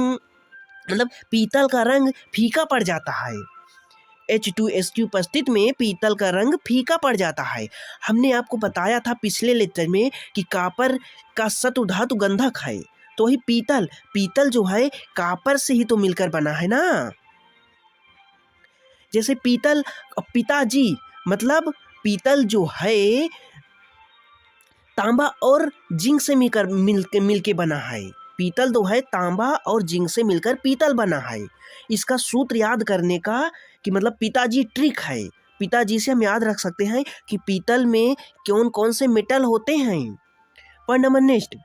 A: मतलब पीतल का रंग फीका पड़ जाता है। H2S की उपस्थिति में पीतल का रंग फीका पड़ जाता है। हमने आपको बताया था पिछले लेक्चर में कि कॉपर का सत्व धातु गंधक है, तो ही पीतल जो है कॉपर से ही तो मिलकर बना है ना। जैसे पिताजी मतलब पीतल जो है तांबा और जिंक से मिलके बना है। पीतल तो है तांबा और जिंक से मिलकर पीतल बना है। इसका सूत्र याद करने का कि मतलब पिताजी ट्रिक है। पिताजी से हम याद रख सकते हैं कि पीतल में कौन कौन से मेटल होते हैं। Point number next,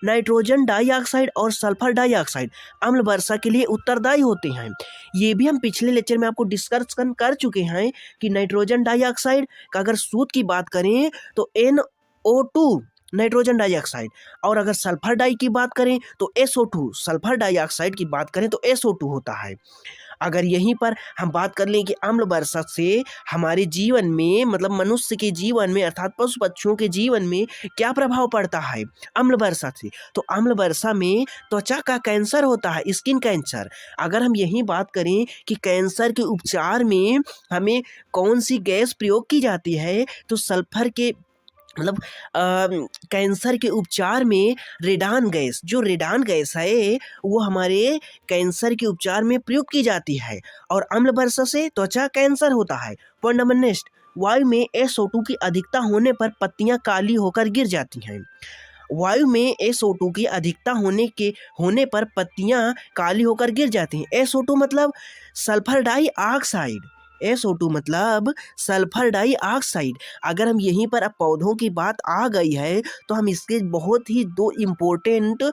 A: nitrogen dioxide और सल्फर डाइऑक्साइड अम्ल वर्षा के लिए उत्तरदायी होते हैं। ये भी हम पिछले लेक्चर में आपको डिस्कस कर चुके हैं कि नाइट्रोजन डाइऑक्साइड का अगर सूत्र की बात करें तो NO2 नाइट्रोजन डाइऑक्साइड, और अगर सल्फर डाई की बात करें तो SO2, सल्फर डाइऑक्साइड की बात करें तो SO2 होता है। अगर यहीं पर हम बात कर लें कि अम्ल वर्षा से हमारे जीवन में मतलब मनुष्य के जीवन में अर्थात पशु पक्षियों के जीवन में क्या प्रभाव पड़ता है अम्ल वर्षा से, तो अम्ल वर्षा में त्वचा का कैंसर होता है, स्किन कैंसर। अगर हम यही बात करें कि कैंसर के उपचार में हमें कौन सी गैस प्रयोग की जाती है, तो सल्फर के मतलब कैंसर के उपचार में रेडान गैस है वो हमारे कैंसर के उपचार में प्रयोग की जाती है, और अम्ल वर्षा से त्वचा कैंसर होता है। पॉइंट नंबर नेक्स्ट, वायु में SO2 की अधिकता होने पर पत्तियां काली होकर गिर जाती हैं। वायु में SO2 की अधिकता होने पर पत्तियां काली होकर गिर जाती हैं। SO2 मतलब सल्फर डाइऑक्साइड। SO2 मतलब सल्फर डाइऑक्साइड। अगर हम यहीं पर अब पौधों की बात आ गई है तो हम इसके बहुत ही दो इम्पोर्टेंट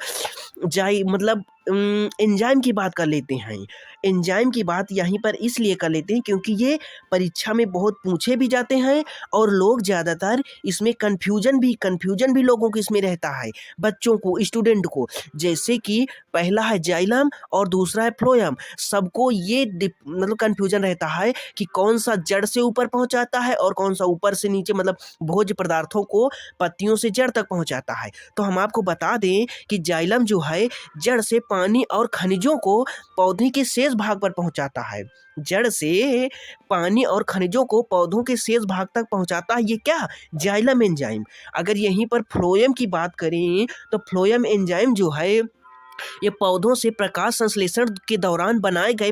A: मतलब एंजाइम की बात कर लेते हैं। एंजाइम की बात यहीं पर इसलिए कर लेते हैं क्योंकि ये परीक्षा में बहुत पूछे भी जाते हैं और लोग ज़्यादातर इसमें कन्फ्यूजन भी लोगों को इसमें रहता है, बच्चों को, स्टूडेंट को। जैसे कि पहला है जाइलम और दूसरा है फ्लोएम। सबको ये मतलब कन्फ्यूजन रहता है कि कौन सा जड़ से ऊपर पहुंचाता है और कौन सा ऊपर से नीचे मतलब भोज्य पदार्थों को पत्तियों से जड़ तक पहुंचाता है। तो हम आपको बता दें कि जाइलम जो है जड़ से पानी और खनिजों को पौधे के शेष भाग पर पहुंचाता है। जड़ से पानी और खनिजों को पौधों के शेष भाग तक पहुंचाता है, ये क्या, जाइलम एंजाइम। अगर यहीं पर फ्लोएम की बात करें तो फ्लोएम एंजाइम जो है ये पौधों से प्रकाश संश्लेषण के दौरान बनाए गए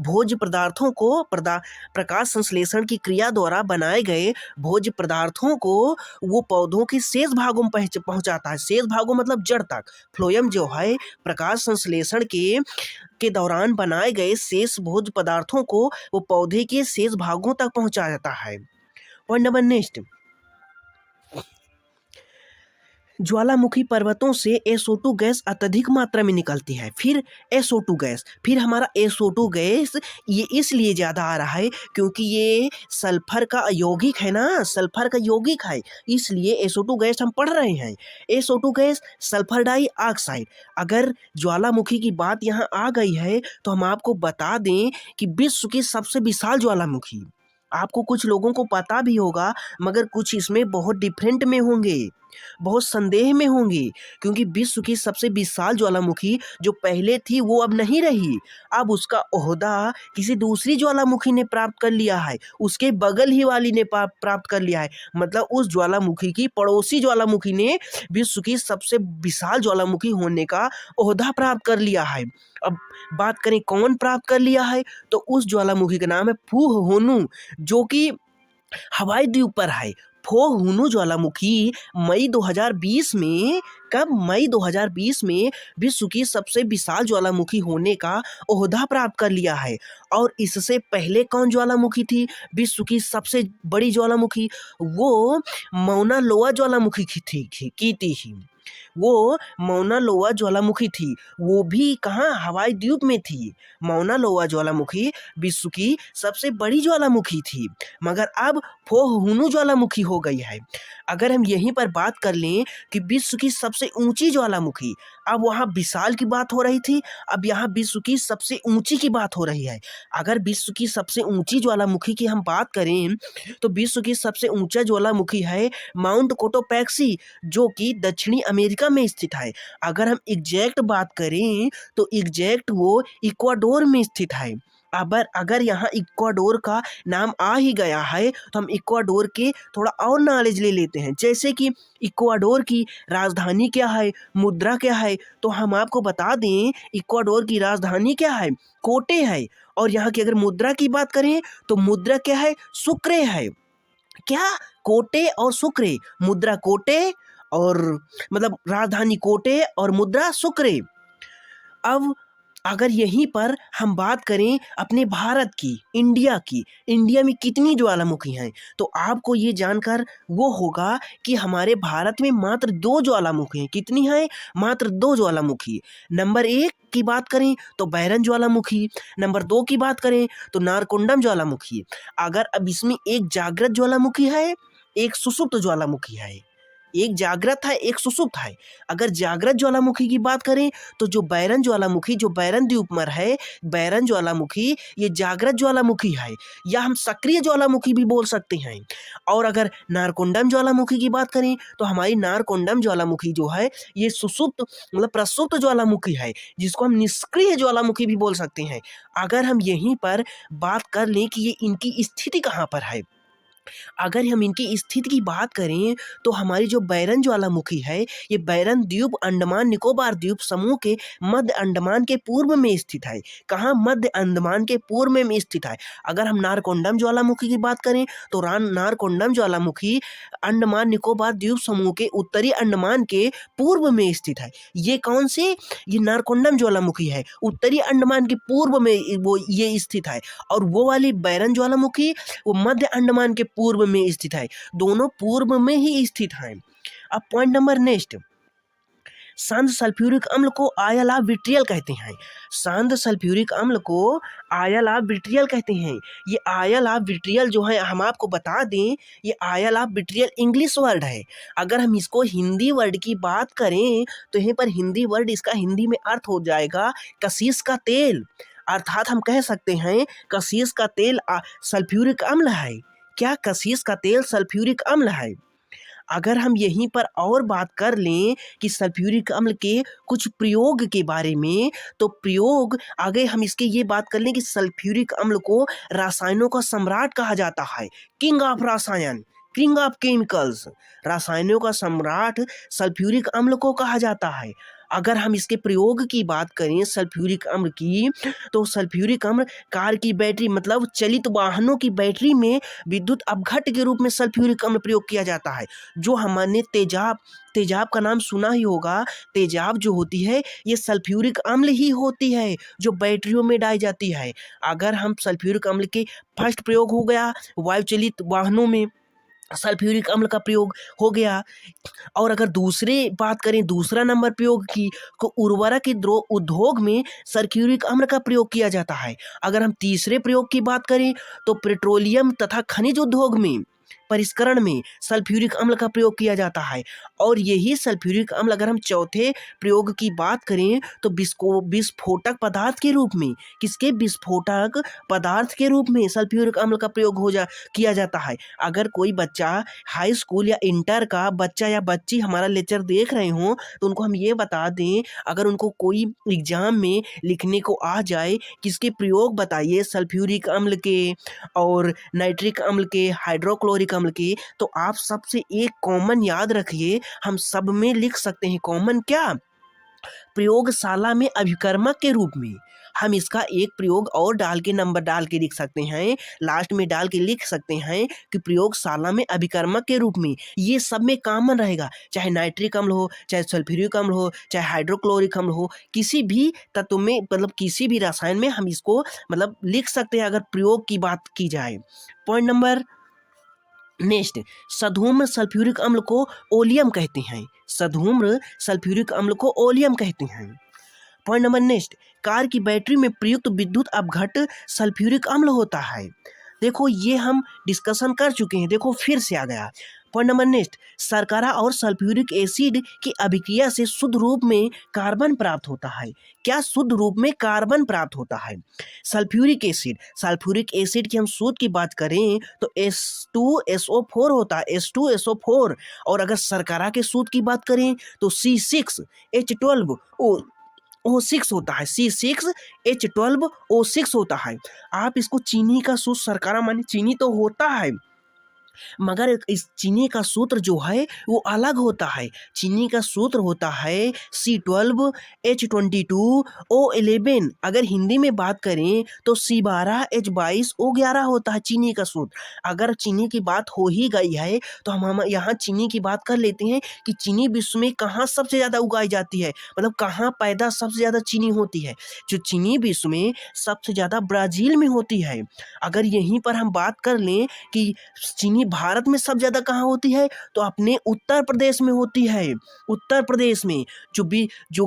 A: भोज्य पदार्थों को प्रकाश संश्लेषण की क्रिया द्वारा बनाए गए भोज्य पदार्थों को वो पौधों के शेष भागों में पहुंचाता है। शेष भागों मतलब जड़ तक। फ्लोएम जो है प्रकाश संश्लेषण के दौरान बनाए गए शेष भोज्य पदार्थों को वो पौधे के शेष भागों तक पहुंचा जाता है। पॉइंट नंबर नेक्स्ट, ज्वालामुखी पर्वतों से SO2 गैस अत्यधिक मात्रा में निकलती है। फिर SO2 गैस, फिर हमारा SO2 गैस ये इसलिए ज़्यादा आ रहा है क्योंकि ये सल्फर का यौगिक है ना, सल्फर का यौगिक है, इसलिए SO2 गैस हम पढ़ रहे हैं। SO2 gas sulphur dioxide. अगर ज्वालामुखी की बात यहाँ आ गई है तो हम आपको बता दें कि विश्व की सबसे विशाल ज्वालामुखी, आपको कुछ लोगों को पता भी होगा मगर कुछ इसमें बहुत डिफरेंट में होंगे, बहुत संदेह में होंगे, क्योंकि विश्व की सबसे विशाल ज्वालामुखी जो पहले थी वो अब नहीं रही। अब उसका ओहदा किसी दूसरी ज्वालामुखी ने प्राप्त कर लिया है, उसके बगल ही वाली ने प्राप्त कर लिया है। मतलब उस ज्वालामुखी की पड़ोसी ज्वालामुखी ने विश्व की सबसे विशाल ज्वालामुखी होने का ओहदा प्राप्त कर लिया है। अब बात करें कौन प्राप्त कर लिया है, तो उस ज्वालामुखी का नाम है फूहोनू, जो कि हवाई द्वीप पर है। फूहोनू ज्वालामुखी मई 2020 में, कब, मई 2020 में विश्व की सबसे विशाल ज्वालामुखी होने का ओहदा प्राप्त कर लिया है। और इससे पहले कौन ज्वालामुखी थी विश्व की सबसे बड़ी ज्वालामुखी? वो मौना लोआ ज्वालामुखी की थी। वो मौना लोआ ज्वालामुखी थी, वो भी कहाँ, हवाई द्वीप में थी। मौना लोआ ज्वालामुखी विश्व की सबसे बड़ी ज्वालामुखी थी, मगर अब फूहोनू ज्वालामुखी हो गई है। अगर हम यहीं पर बात कर लें कि विश्व की सबसे ऊंची ज्वालामुखी, अब वहाँ विशाल की बात हो रही थी, अब यहाँ विश्व की सबसे ऊंची की बात हो रही है। अगर विश्व की सबसे ऊंची ज्वालामुखी की हम बात करें तो विश्व की सबसे ऊंचा ज्वालामुखी है माउंट कोटोपैक्सी, जो कि दक्षिणी अमेरिका में स्थित है। अगर हम एग्जैक्ट बात करें तो एग्जैक्ट वो इक्वाडोर में स्थित है। अगर यहाँ इक्वाडोर का नाम आ ही गया है तो हम इक्वाडोर के थोड़ा और नॉलेज ले लेते हैं। जैसे कि इक्वाडोर की राजधानी क्या है, मुद्रा क्या है, तो हम आपको बता दें इक्वाडोर की राजधानी क्या है, कोटे है। और यहाँ की अगर मुद्रा की बात करें तो मुद्रा क्या है, सुक्रे है। क्या, कोटे और सुक्रे, मुद्रा कोटे और मतलब राजधानी कोटे और मुद्रा सुक्रे। अब अगर यहीं पर हम बात करें अपने भारत की, इंडिया में कितनी ज्वालामुखी हैं, तो आपको ये जानकर वो होगा कि हमारे भारत में मात्र 2 ज्वालामुखी हैं। कितनी हैं? मात्र 2 ज्वालामुखी। नंबर 1 की बात करें तो बैरन ज्वालामुखी, नंबर 2 की बात करें तो नारकोंडम ज्वालामुखी। अगर अब इसमें एक जागृत ज्वालामुखी है, एक सुषुप्त ज्वालामुखी है, एक जागृत है, एक सुषुप्त है। अगर जागृत ज्वालामुखी की बात करें तो जो बैरन ज्वालामुखी, जो बैरन द्वीप पर है, बैरन ज्वालामुखी ये जागृत ज्वालामुखी है, या हम सक्रिय ज्वालामुखी भी बोल सकते हैं। और अगर नारकोंडम ज्वालामुखी की बात करें तो हमारी नारकोंडम ज्वालामुखी जो है ये सुषुप्त मतलब प्रसुप्त ज्वालामुखी है, जिसको हम निष्क्रिय ज्वालामुखी भी बोल सकते हैं। अगर हम यहीं पर बात कर लें कि ये इनकी स्थिति कहाँ पर है, अगर हम इनकी स्थिति की बात करें तो हमारी जो बैरन ज्वालामुखी है ये बैरन द्वीप अंडमान निकोबार द्वीप समूह के मध्य अंडमान के पूर्व में स्थित है। कहाँ? मध्य अंडमान के पूर्व में स्थित है। अगर हम नारकोंडम ज्वालामुखी की बात करें तो नारकोंडम ज्वालामुखी अंडमान निकोबार द्वीप समूह के उत्तरी अंडमान के पूर्व में स्थित है। ये कौन से? ये नारकोंडम ज्वालामुखी है, उत्तरी अंडमान के पूर्व में वो ये स्थित है। और वो वाली बैरन ज्वालामुखी वो मध्य अंडमान के पूर्व में स्थित है। दोनों पूर्व में ही स्थित हैं। अब पॉइंट नंबर नेक्स्ट, शांत सल्फ्यूरिक अम्ल को आयल ऑफ विट्रियल कहते हैं। शांत सल्फ्यूरिक अम्ल को आयल ऑफ विट्रियल कहते हैं। ये आयल ऑफ विट्रियल जो है हम आपको बता दें, ये oil of vitriol English word है। अगर हम इसको हिंदी वर्ड की बात करें तो यहाँ पर हिंदी वर्ड इसका हिंदी में अर्थ हो जाएगा कशीस का तेल। अर्थात हम कह सकते हैं कशीस का तेल सल्फ्यूरिक अम्ल है। क्या? कशीस का तेल सल्फ्यूरिक अम्ल है। अगर हम यहीं पर और बात कर लें कि सल्फ्यूरिक अम्ल के कुछ प्रयोग के बारे में, तो प्रयोग आगे हम इसके ये बात कर लें कि सल्फ्यूरिक अम्ल को रसायनों का सम्राट कहा जाता है, किंग ऑफ रसायन, किंग ऑफ केमिकल्स। रसायनों का सम्राट सल्फ्यूरिक अम्ल को कहा जाता है। अगर हम इसके प्रयोग की बात करें सल्फ्यूरिक अम्ल की, तो सल्फ्यूरिक अम्ल कार की बैटरी मतलब चलित वाहनों की बैटरी में विद्युत अपघट्ट के रूप में सल्फ्यूरिक अम्ल प्रयोग किया जाता है। जो हमने तेजाब तेजाब का नाम सुना ही होगा। तेजाब जो होती है ये सल्फ्यूरिक अम्ल ही होती है जो बैटरियों में डाली जाती है। अगर हम सल्फ्यूरिक अम्ल के फर्स्ट प्रयोग हो गया वायु चलित वाहनों में, सल्फ्यूरिक अम्ल का प्रयोग हो गया। और अगर दूसरे बात करें दूसरा नंबर प्रयोग की, को उर्वरक के उद्योग में सल्फ्यूरिक अम्ल का प्रयोग किया जाता है। अगर हम तीसरे प्रयोग की बात करें तो पेट्रोलियम तथा खनिज उद्योग में परिष्करण में सल्फ्यूरिक अम्ल का प्रयोग किया जाता है। और यही सल्फ्यूरिक अम्ल अगर हम चौथे प्रयोग की बात करें तो विस्फोटक पदार्थ के रूप में, किसके विस्फोटक पदार्थ के रूप में सल्फ्यूरिक अम्ल का प्रयोग किया जाता है। अगर कोई बच्चा हाई स्कूल या इंटर का बच्चा या बच्ची हमारा लेक्चर देख रहे हों तो उनको हम ये बता दें, अगर उनको कोई एग्जाम में लिखने को आ जाए किसके प्रयोग बताइए सल्फ्यूरिक अम्ल के और नाइट्रिक अम्ल के, हाइड्रोक्लोरिक अम्ल के, तो आप सबसे एक कॉमन याद रखिए, हम सब में लिख सकते हैं। कॉमन क्या? प्रयोगशाला में अभिकर्मक के रूप में। हम इसका एक प्रयोग और डाल के नंबर डाल के लिख सकते हैं, लास्ट में डाल के लिख सकते हैं कि प्रयोगशाला में अभिकर्मक के रूप में। ये सब में कॉमन रहेगा, चाहे नाइट्रिक अम्ल हो, चाहे सल्फ्यूरिक अम्ल हो, चाहे हाइड्रोक्लोरिक अम्ल हो, किसी भी तत्व में मतलब किसी भी रसायन में हम इसको मतलब लिख सकते हैं अगर प्रयोग की बात की जाए। पॉइंट नंबर नेक्स्ट, सधूम्र सल्फ्यूरिक अम्ल को ओलियम कहते हैं। सधूम्र सल्फ्यूरिक अम्ल को ओलियम कहते हैं। पॉइंट नंबर नेक्स्ट, कार की बैटरी में प्रयुक्त विद्युत अपघट्ट सल्फ्यूरिक अम्ल होता है। देखो ये हम डिस्कशन कर चुके हैं, देखो फिर से आ गया। पॉइंट नंबर नेक्स्ट, शर्करा और सल्फ्यूरिक एसिड की अभिक्रिया से शुद्ध रूप में कार्बन प्राप्त होता है। क्या शुद्ध रूप में कार्बन प्राप्त होता है? सल्फ्यूरिक एसिड की हम सूत्र की बात करें तो H2SO4 होता है, H2SO4। और अगर शर्करा के सूत्र की बात करें तो C6H12O6 होता है, C6H12O6 होता है। आप इसको चीनी का सूत्र, शर्करा माने चीनी तो होता है मगर इस चीनी का सूत्र जो है वो अलग होता है। चीनी का सूत्र होता है C12H22O11। अगर हिंदी में बात करें तो C12H22O11 होता है चीनी का सूत्र। अगर चीनी की बात हो ही गई है तो हम यहाँ चीनी की बात कर लेते हैं कि चीनी विश्व में कहाँ सबसे ज़्यादा उगाई जाती है, मतलब कहाँ पैदा सबसे ज़्यादा चीनी होती है। जो चीनी विश्व में सबसे ज़्यादा ब्राज़ील में होती है। अगर यहीं पर हम बात कर लें कि चीनी भारत में सब ज़्यादा कहाँ होती है तो अपने उत्तर प्रदेश में होती है। उत्तर प्रदेश में जो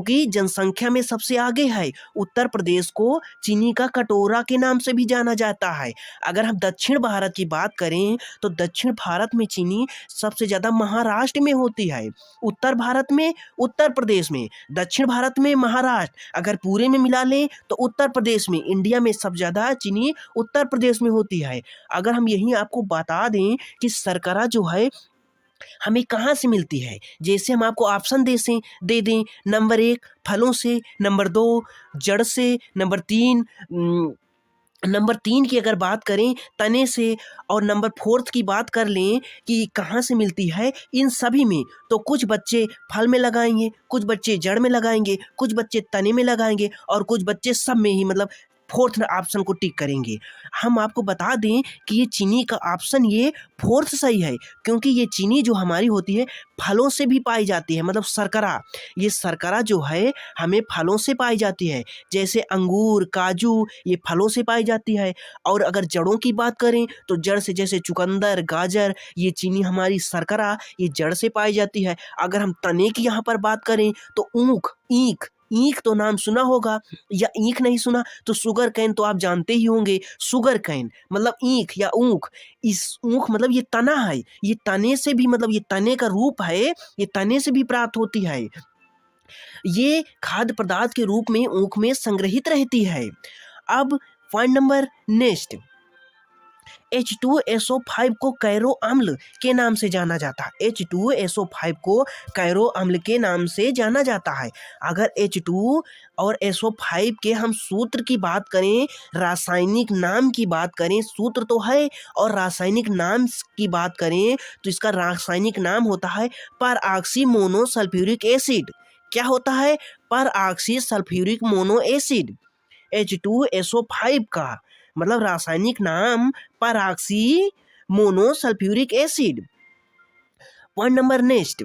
A: कि जनसंख्या में सबसे आगे है। उत्तर प्रदेश को चीनी का कटोरा के नाम से भी जाना जाता है। अगर हम दक्षिण भारत की बात करें तो दक्षिण भारत में चीनी सबसे ज़्यादा महाराष्ट्र में होती है। उत्तर भारत में उत्तर प्रदेश में, दक्षिण भारत में महाराष्ट्र, अगर पूरे में मिला लें तो उत्तर प्रदेश में, इंडिया में सबसे ज़्यादा चीनी उत्तर प्रदेश में होती है। अगर हम यहीं आपको बता दें कि शर्करा जो है हमें कहाँ से मिलती है, जैसे हम आपको ऑप्शन दे दें, नंबर 1 फलों से, नंबर 2 जड़ से, नंबर 3 की अगर बात करें तने से, और नंबर 4 की बात कर लें कि कहाँ से मिलती है, इन सभी में। तो कुछ बच्चे फल में लगाएंगे, कुछ बच्चे जड़ में लगाएंगे, कुछ बच्चे तने में लगाएंगे और कुछ बच्चे सब में ही, मतलब 4th ऑप्शन को टिक करेंगे। हम आपको बता दें कि ये चीनी का ऑप्शन ये 4th सही है, क्योंकि ये चीनी जो हमारी होती है फलों से भी पाई जाती है। मतलब शर्करा, ये शर्करा जो है हमें फलों से पाई जाती है, जैसे अंगूर, काजू, ये फलों से पाई जाती है। और अगर जड़ों की बात करें तो जड़ से, जैसे चुकंदर, गाजर, ये चीनी हमारी शर्करा ये जड़ से पाई जाती है। अगर हम तने की यहाँ पर बात करें तो ईख तो नाम सुना होगा, या ईख नहीं सुना तो शुगर कैन तो आप जानते ही होंगे। शुगर कैन मतलब ईख या ऊख। इस ऊख मतलब ये तना है, ये तने से भी, मतलब ये तने का रूप है, ये तने से भी प्राप्त होती है। ये खाद्य पदार्थ के रूप में ऊख में संग्रहित रहती है। अब पॉइंट नंबर नेक्स्ट, H2SO5 को कैरो अम्ल के नाम से जाना जाता है। H2SO5 को कैरो अम्ल के नाम से जाना जाता है। अगर H2 और SO5 के हम सूत्र की बात करें, रासायनिक नाम की बात करें, सूत्र तो है, और रासायनिक नाम की बात करें तो इसका रासायनिक नाम होता है परऑक्सी मोनोसल्फ्यूरिक एसिड। क्या होता है? परऑक्सी सल्फ्यूरिक मोनो एसिड H2SO5 का मतलब रासायनिक नाम peroxymonosulphuric acid. Point number next,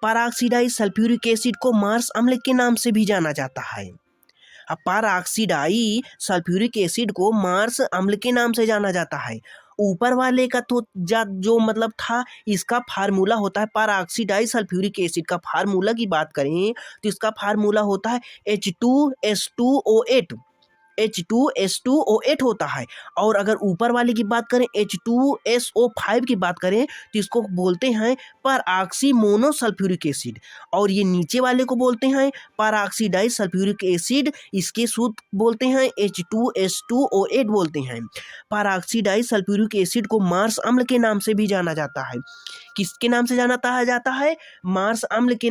A: peroxydisulphuric acid को मार्स अम्ल के नाम से भी जाना जाता है। अब परऑक्सीडाई सल्फ्यूरिक एसिड को मार्स अम्ल के नाम से जाना जाता है। ऊपर वाले का तो जो मतलब था, इसका फार्मूला होता है परऑक्सीडाई सल्फ्यूरिक एसिड का फार्मूला की बात करें तो इसका फार्मूला होता है H2S2O8 होता है। और अगर ऊपर वाले की बात करें H2SO5 की बात करें तो इसको बोलते हैं परऑक्सी मोनो सल्फ्यूरिक एसिड। और ये नीचे वाले को बोलते हैं परऑक्सीडाई सल्फ्यूरिक एसिड, इसके सूत्र बोलते हैं H2S2O8 बोलते हैं। परऑक्सीडाई सल्फ्यूरिक एसिड को मार्स अम्ल के नाम से भी जाना जाता है। किसके नाम से जाना जाता है? मार्स अम्ल के